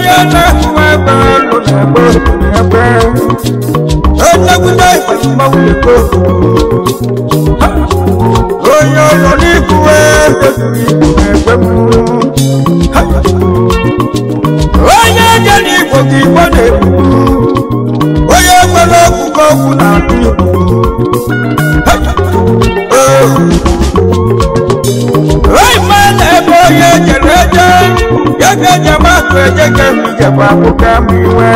yana kuwebe lunebe Ena kudai mauliko Oyo yoni kuwebe lunebe Oyo jani koki wane Oyo kwelo kukoku na tibu Oy mane boye jereje Yage jamatu ejeke mijepa kukamiwe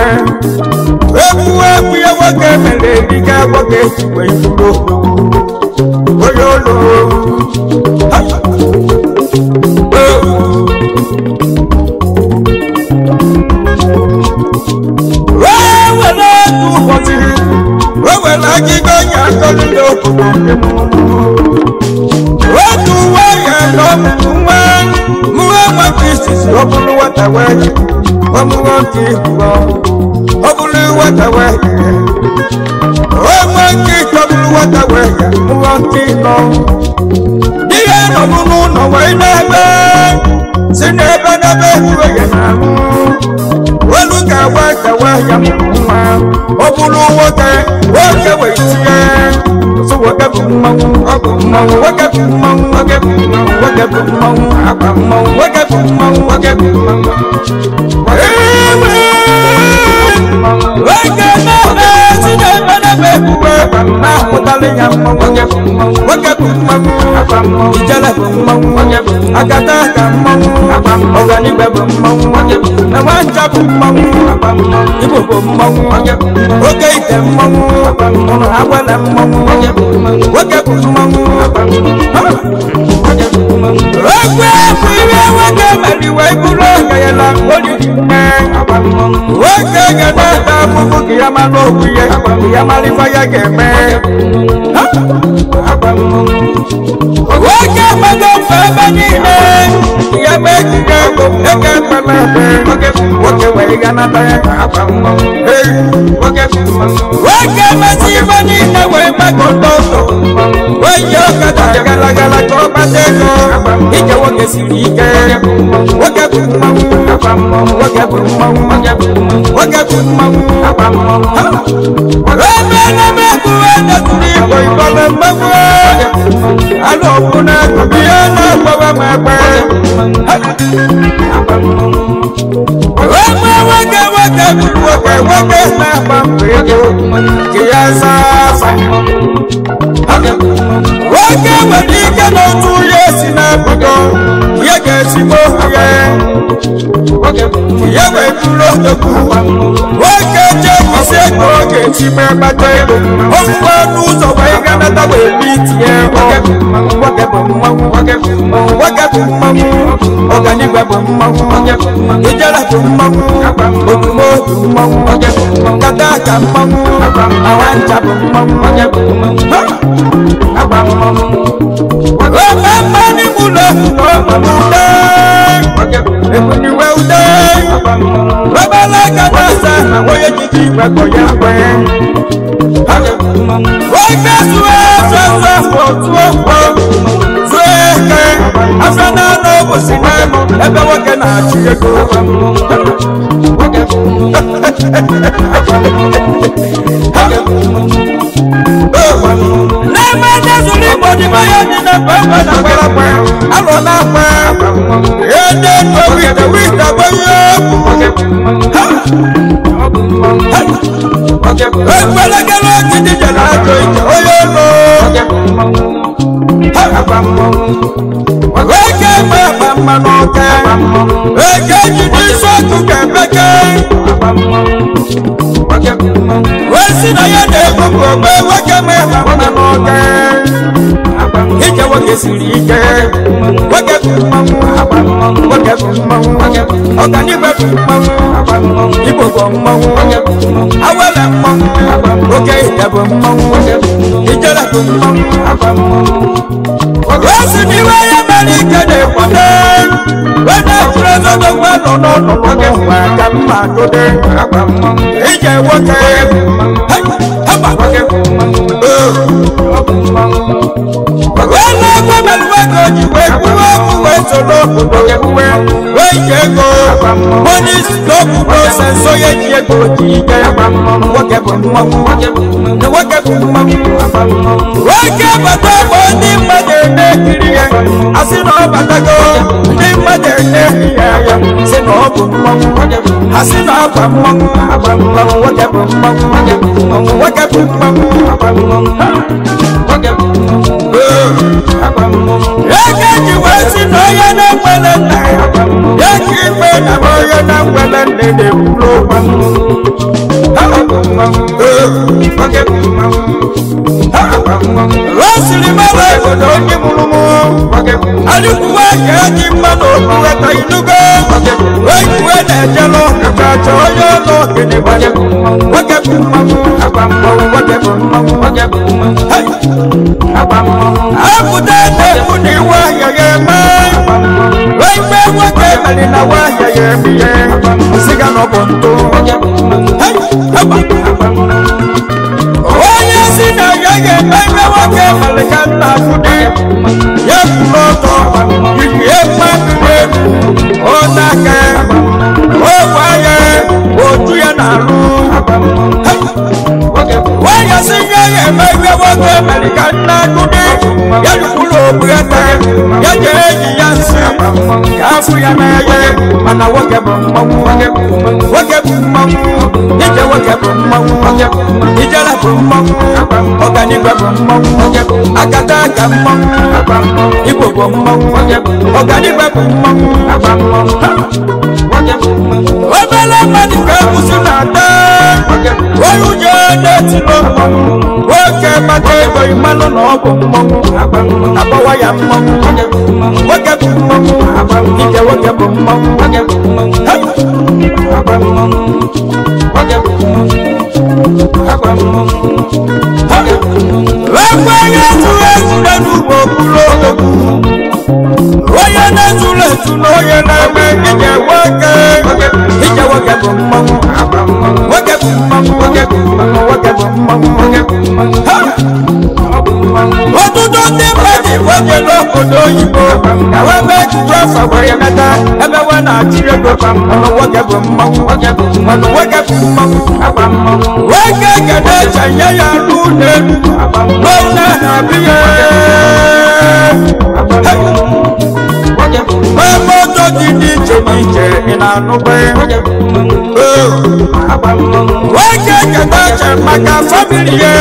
Ebuwe kuya wake melelika wake chukwe ifuro Oyolo Wewe na tuhoti Wewe na kigonya kolindo kukumimu Watu waya lomuwa Muwa wakisisi obulu watawaye Wamuwanti huwa Obulu watawaye Wamuwanti obulu watawaye Muwanti no Diya no munu no wainebe Sinebe nebe huwe namu Waluka watawaye muwa Obulu watawaye waitiye So wakabumawu wakabumawu wakabumawu wakabumawu wakabumawu wakabumawu wakabumawu wakabumawu wakabana sinabana bebuwe na mutalinya wakabumawu wakabumawu ijala bumawu akataka bumawu ogani bebumawu na wanja bumawu ibo bumawu okeite bumawu agwala bumawu wakabumawu wakabaliwe bulo kayela odidi wakagana mugu kiyamalo kuye kiyamali faya keme wakamago fabanine kiyamekiyako ekepelebe wakewegana wakamasibanine wemagototo wayokatagalagala kobateko ikewokesirike wakabumawu wakabumawu wakabumawu wamenamekuwena tuliko ibalemawe alokuna kubiyana kwawamekwe wake na bambego kiyasasa wake wadike no tuye sinabugo yege simoye yewe tulo toku wake jeki seko ke chimebate ofwa nuzo waigana tawe bitie wake bumawu ogani bumawu ijala bumawu odumo bumawu kataka bumawu awanja bumawu Wamani mula muda Emuni weude Wabala kadasa Woye jiji wako yakwe Wake suwe Sasa fotuwa Zweke Afrana no businemo Ebe wake na chiyeko Nema nezuli bodi mayani na baba na balakwe Alo na kwe Yede no wita boyo Ekwele gelo kiti jala joite oyolo Weke mama manoke Weke jini sotu kepeke Wesi na yede kukobe weke mama manoke Ije wake sirike Wake bumawu Ogani bumawu Ibo bumawu Awele bumawu Oke ite bumawu Ijele bumawu Wesi niwe ya malike de kwade Wene kurezo do kwano no Wake waka mmadode Ije wake Haba wake Wele kwa meluweko jiwe kuwe solo kudoge kuwe Wejeko Monis loku nso ya ji ego ji ike nwoke bụ mmanwụ nwoke bụ mmanwụ nwoke bata bụ ndị mmadụ na-ekiri ya asị na ọ batago ndị mmadụ na-ekiri ya sị na ọ bụ mmanwụ asị na agba mmanwụ nwoke bụ mmanwụ nwoke bụ mmanwụ eke ji wee sị na onye na-enwere nna ya ka ikpe na onye na-enwere nne na-ekwuru rosiri mara obodo onye mụrụ mụ adịkwuwe ka eji mmadụ okpuweta inugo oyiwe na-ejelu ka chọ onye ụlọ ogene nwoke bụ mmanwụ nwoke bụ mmanwụ apụta na-ekwu na iwe ahịa ya eme oyiwe nwoke mere na nwa ahịa ya eme ihe siga na ọ bụ ntụ onye si na ya ga-eme ime nwoke mere ka nna afụde ya kwuru ọtọ ihe mmadụ egwu ọnaka ogwe anya otu ya na-arụ onye si ya ga-eme ime nwoke mere ka nna agụde ya kwuru obugheta ya jere eji ya nsị ka afụ ya na-eye mana nwoke bụ mmanwụ nwoke bụ mmanwụ ije nwoke bụ mmanwụ ijele bụ mmanwụ ọganibe bụ mmanwụ akata aka mmanwụ igbo bụ mmanwụ ọganibe bụ mmanwụ obere mmadụ ka ekwusi na-ata onye uche na-etilo mmanwụ nwoke maka ego mmanụ na ọ bụ mmanwụ akpọwa ya mmanwụ nwoke bụ mmanwụ ije nwoke bụ mmanwụ ekwenye zuru ezure n'ugbo okpuru odogwu onye na-ezuru ezu na onye na-eme ije nwoke bụ mmanwụ nwoke bụ mmanwụ nwoke bụ mmanwụ ọtụtụ ndị mmadụ wenye n'obodo oyibo ka wee mee ejije afọ wee meta ebe wee na-achị ego nwoke bụ mmanwụ nwoke bụ mmanwụ nwoke ga na-eche nye ya n'ụlọ elu n'onye na-abịa wee moto dị n'iche n'iche ị na-anụgbe nwoke ketache maka famili ya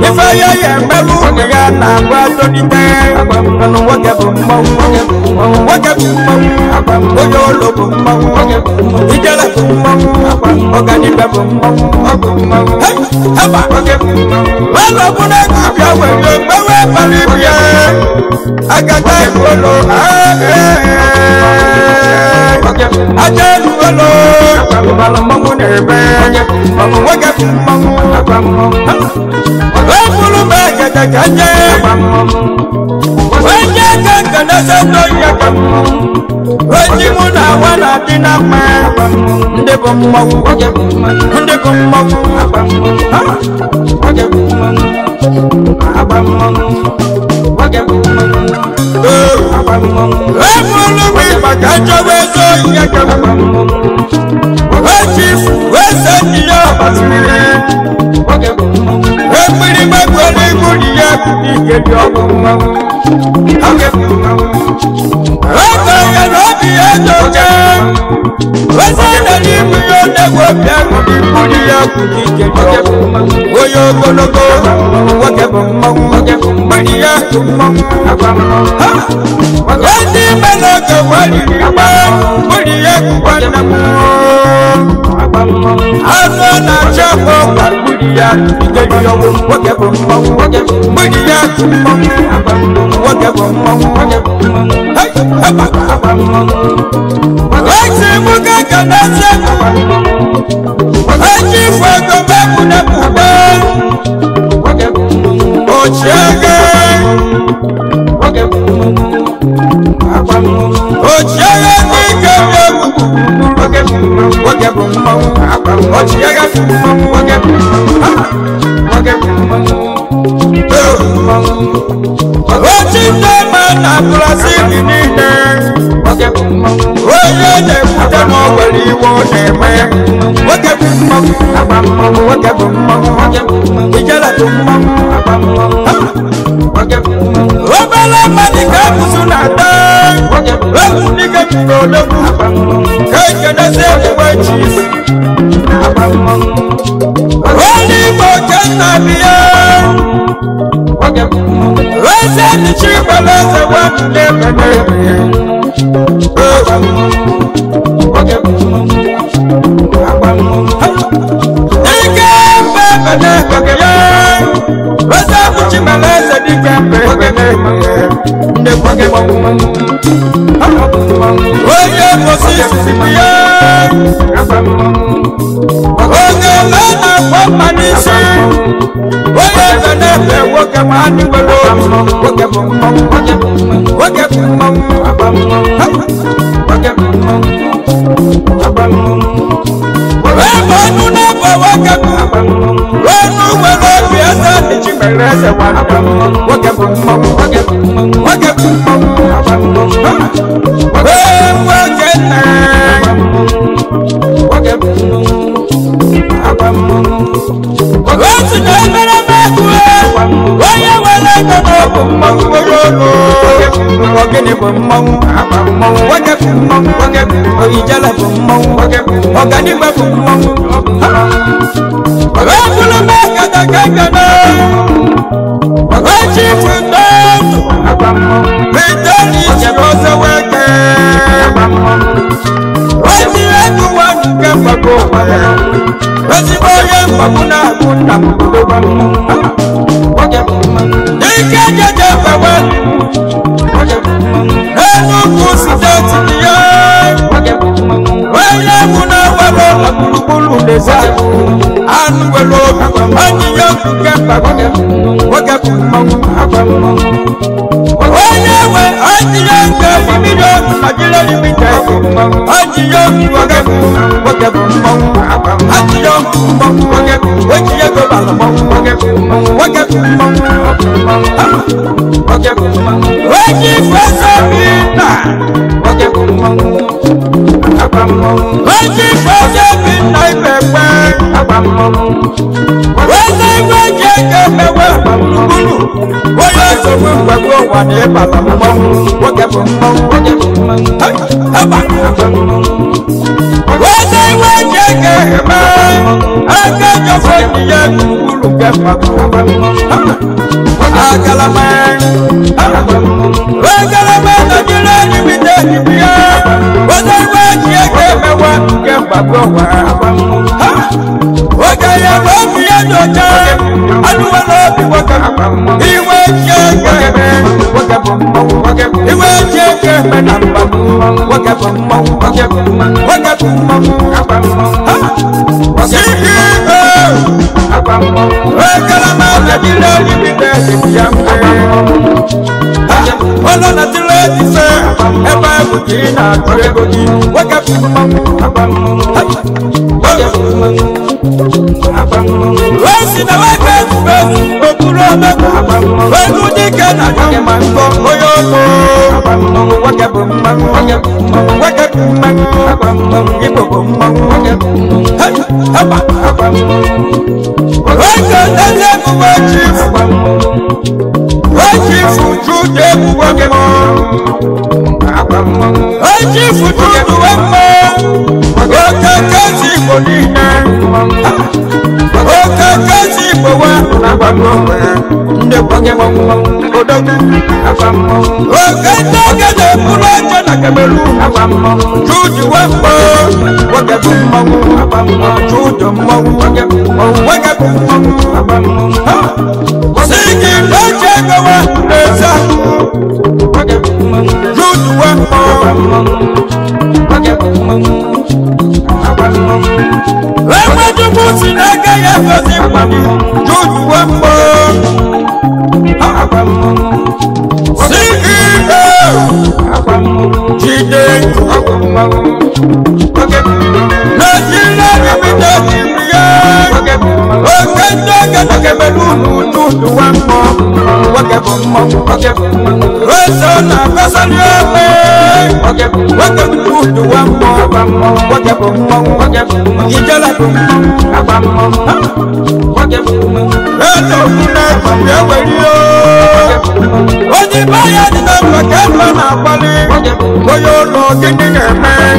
ife ya ya emerụ ụmụ ya na-agba atolite nwoke bụ mmanwụ nwoke bụ mmanwụ onye ụlọ bụ mmanwụ ijele bụ mmanwụ ọganibe bụ mmanwụ mana ọbụla ego bịa were mewe bara bịa agata ụlọ aja eluolo mmanwụ na-ebe nwoke bụ mmanwụ ebulu m egede ka nye onye ka nkeneze n'oyi ka onye mụ na awa na-adị na mma ndị bụ mmanwụ ndị bụ mmanwụ ebulu m ịgba ka nchọba eze oyi ka chifu eze ndị ya ọbasiri ekpiri gbagbo n'ihu dị ya ike dị ọgwụ mmanwụ oge ya na obi ya doke eze na n'ihu ya odegwu obi ahụ n'ihu dị ya ike dị ọgwụ onye ogologo nwoke bụ mmanwụ mgbidi ya bụ mmanwụ ndị ime n'oge gwariri agba mgbidi ya bụkwa nna m azụ na-achọ ọgwa mgbidi ya ike dị ọgwụ nwoke bụ mmanwụ mgbidi ya bụ mmanwụ nwoke bụ mmanwụ ezi mụga ka na-eze eji ifo ego mebụ na-ebude ochiege ochiege n'ike nwoke bụ mmanwụ ochiege bụ mmanwụ nwoke bụ mmanwụ ochi ndị ma na Brazil niile onye na-ekwute na ọ nwere iwe ọ na-eme What Resona Casaliome, Wakabudu Wambo, Ijala, Hello, What the buyer did not forget when I bali, for your Lord getting a man,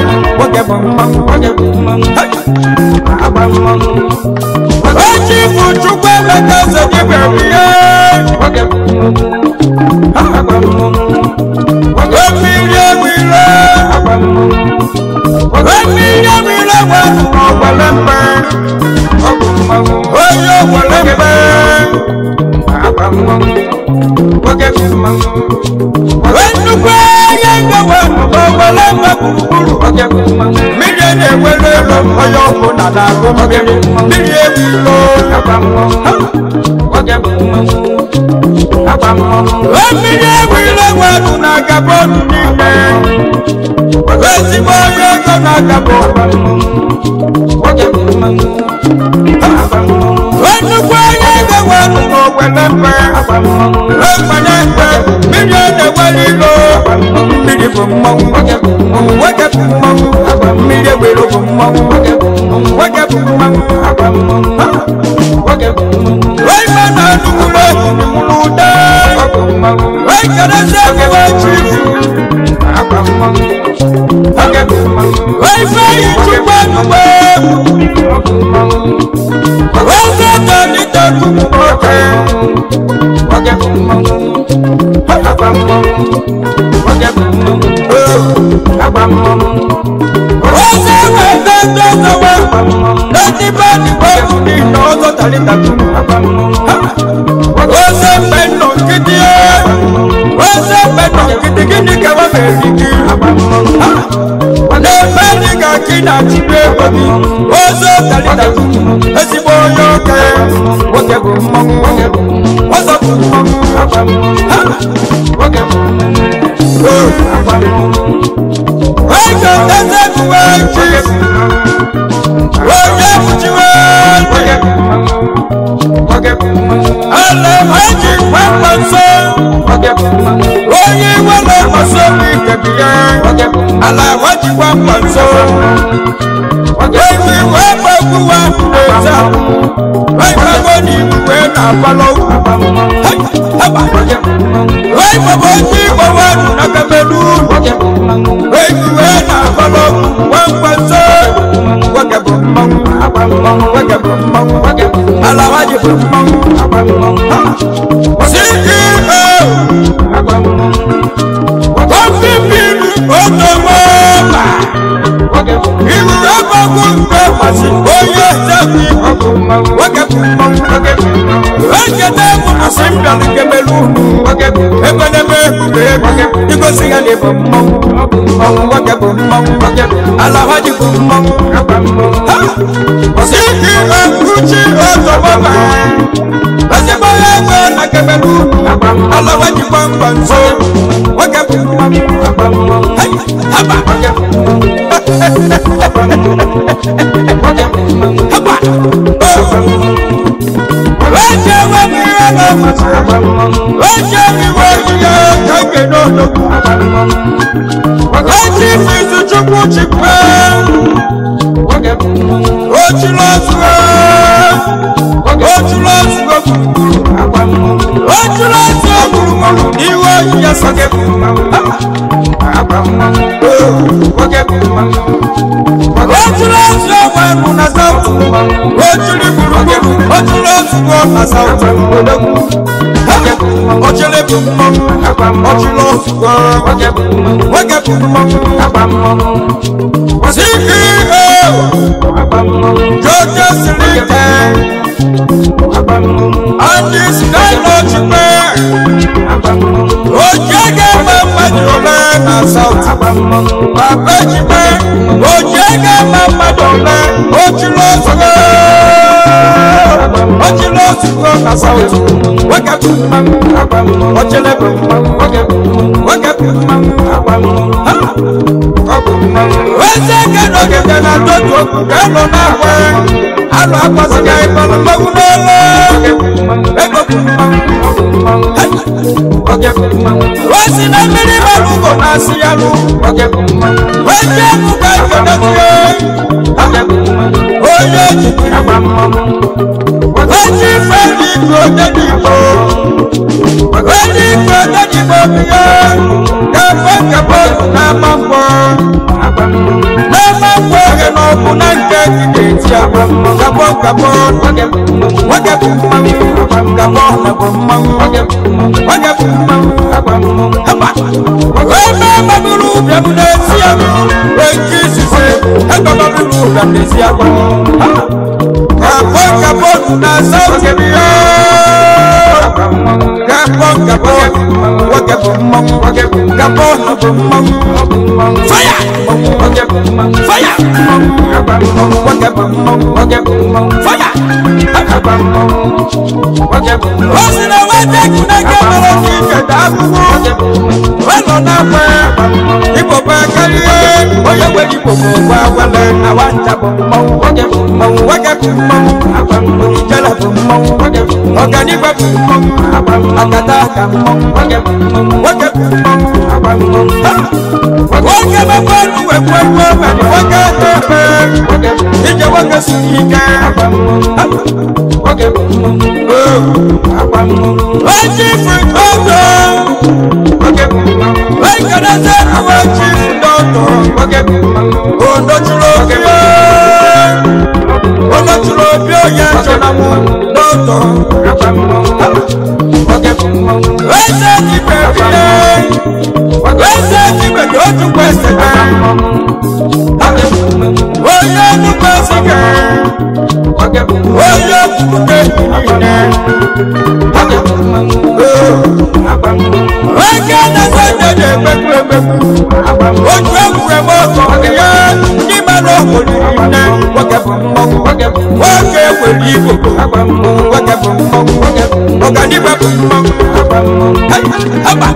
Hey! Wasi na miri malugo na siyalu Wende muka yodafiye Oye jiki Wasi fendi kote dipo Fendi kote dipo biye Kapo kapo na mambo Na mambo geno kunanke kidetia Kapo kapo Wage kumamu Kapo na kumamu Wage kumamu Hapa Wema mabulu Biamunesia Wengisi Hapa mabulu Biamunesia Kapo kapo Na sauke biya Kapo kapo Wage kumamu Kapo na kumamu Fire Fire Wage kumamu Fire Wasina wete kuneke malaki ketabu Wano nape Ipo pekaliye Oye wedi popo wawele Awanja bumau Wage bumau Ijala bumau Oganipa bumau Akataka bumau Wage bumau Wage mabonu wekwewe Wage tepe Ije wage sunike Wage Waji futoto Wake na zenu waji futoto Ondo chulo biyo yancho na mu Doto Wese jipe biye Wese jipe yotu kwese Oye nukwese ke Oye kukuke nine Wake na zende de beku Oju ekure moko ya Nima no koli nine Wake bumo Wake weli boko Wake bumo Oganiba bumo Haba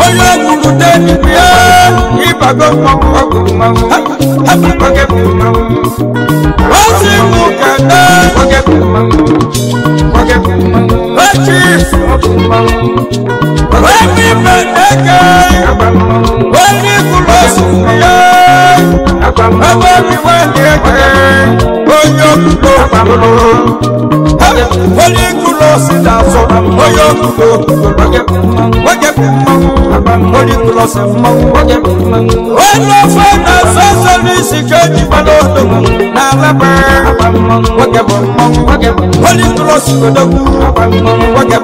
Oye kulute nibiya Iba gomo Haba Wake bumo Wasi mukanda Wake bumo Wachis Wemi meneke Wani kulosu ya Wabami wanyeke Oyo kulo Wani kulosu daso Oyo kulo Wage Wani kulosu Wano fana sasa nisikeji balodo Na labe Wage Wani kulosu kodogu Wage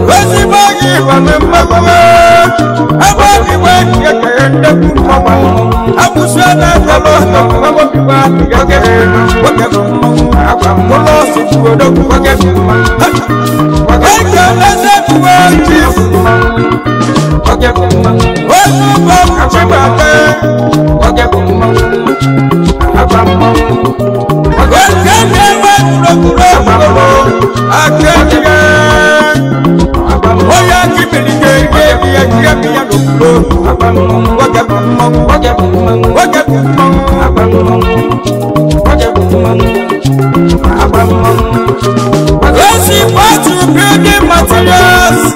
Wezi bagi wamembawe Abagi waki yakayende kumama Amuswana talono Amobi waki yakayende Wage Kolosi kudogu Wage Wage leze kuwaji Wage Wezu babu chibate Wage Wakende wakuro Akenge Oya kibelike Yebiya kiyabiya lukuro Wage Wesi watu building materials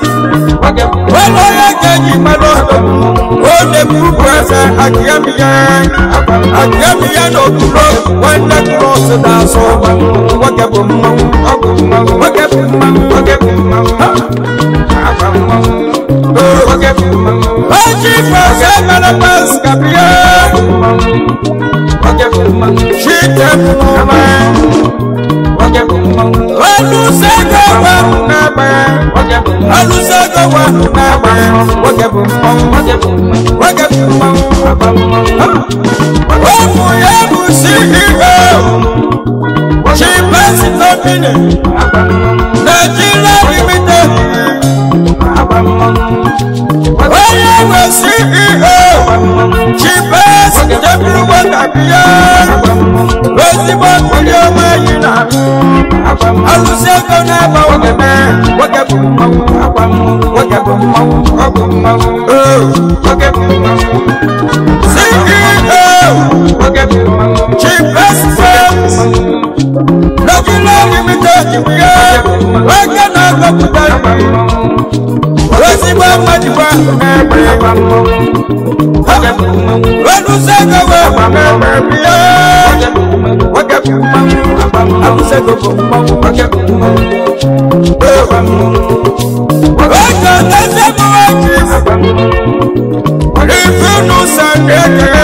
Walo ya keji malodo Ode kukwese Akiyamiya lukuro Wende kurose daso Wage Waji fase malapas kapiye Shite mnome Alusego wanu nebe Alusego wanu nebe Wafu yebu CEO Chipesi Company Nigeria Limited Oyewe CEO Chipesi Jebruwa Kabiya Wesibo Kulioma Yina Alusego Neba Wageme CEO Chipesi Nigeria Limited wake na gobuta Rosi wa madiwa Wadu sega wa mabia Abu sega Waka tese Refunu sakeke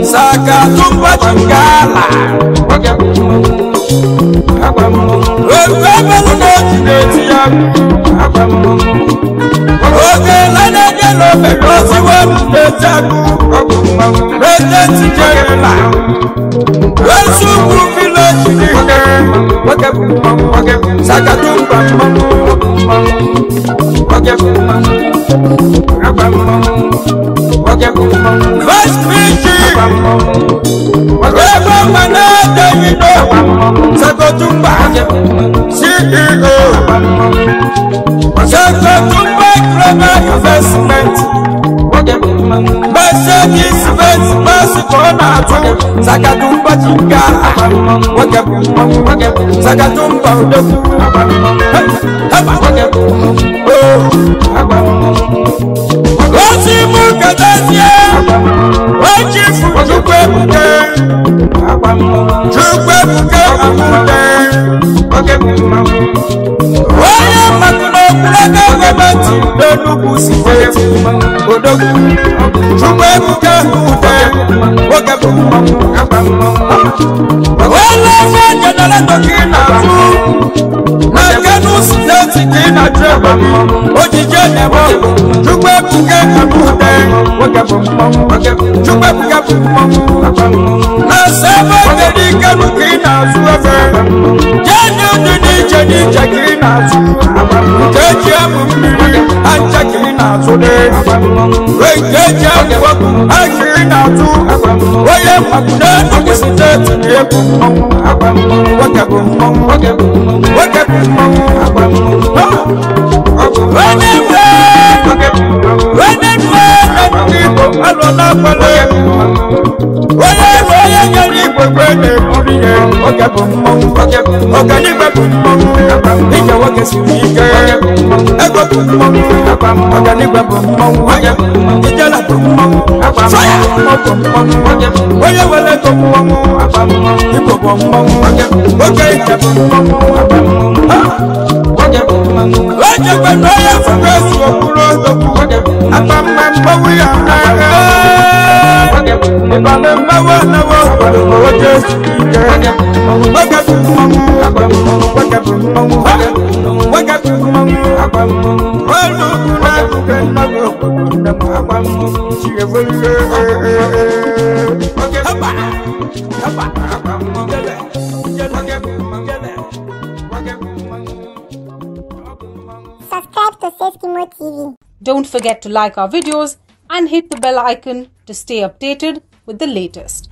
Saka tumba chingala Webebe lunoti ya Oge lana jelo belosi wa mtejagu Rete tijerela Wesuku village nike Saka tumba First speaking Weba manada yino Sakotumba CEO Sakotumba Global Investment Mercedes Benz Barcelona Sakatumba Chingala Sakatumba Udoku Osi Mukatasia Wachifu Chukwebuke Oya Makuno Kulaga Gabati Donubu Sifeti Odogu Chukwebuke Wakabu Wala Fanya Nalando Kina Nakanu Sifeti Kina Treba Ojije Nebo Chukwebuke Wakabu Chukwebuke Nasema Kedika Lukina Suafe Jeni Jakina Keja Mumiri Anjakina Sude Keja Mwaku Akina Tu Oye Makuna Nukisiteti Yeku Wakabu Alona Pale Oye Nyari Kwene Kuriye Oganiba Bumong Ija Wakesirike Ego Bumong Oganiba Bumong Ijala Bumong Fire Bumong Oye Wale Bumong Ibo Bumong Oge Ija Bumong Oje Kwenoye Fukesu Okuro Doku Amamma Wiya Ibane Mawa Nawa Oje Sike Subscribe to Seskimo TV. Don't forget to like our videos and hit the bell icon to stay updated with the latest.